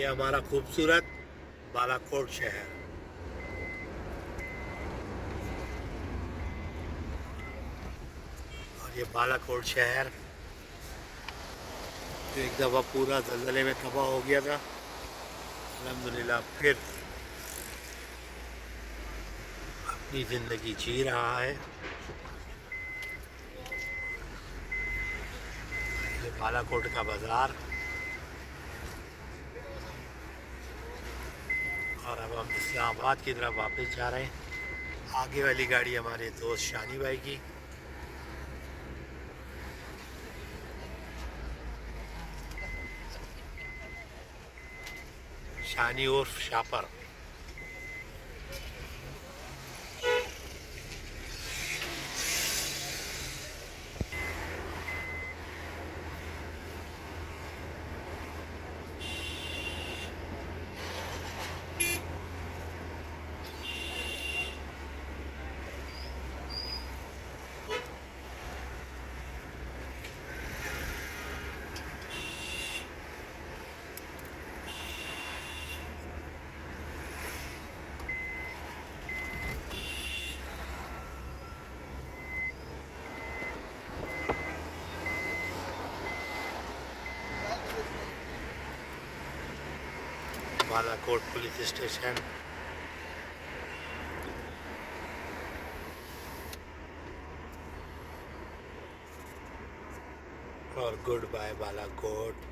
ये हमारा खूबसूरत बालाकोट शहर। और ये बालाकोट शहर जो एक दफ़ा पूरा ज़लज़ले में तबाह हो गया था, अल्हम्दुलिल्लाह फिर अपनी ज़िंदगी जी रहा है। ये बालाकोट का बाज़ार। और अब हम इस्लामाबाद की तरफ वापस जा रहे हैं। आगे वाली गाड़ी हमारे दोस्त शानी भाई की। शानी उर्फ शापर। Balakot police station. और गुड बाय बालाकोट।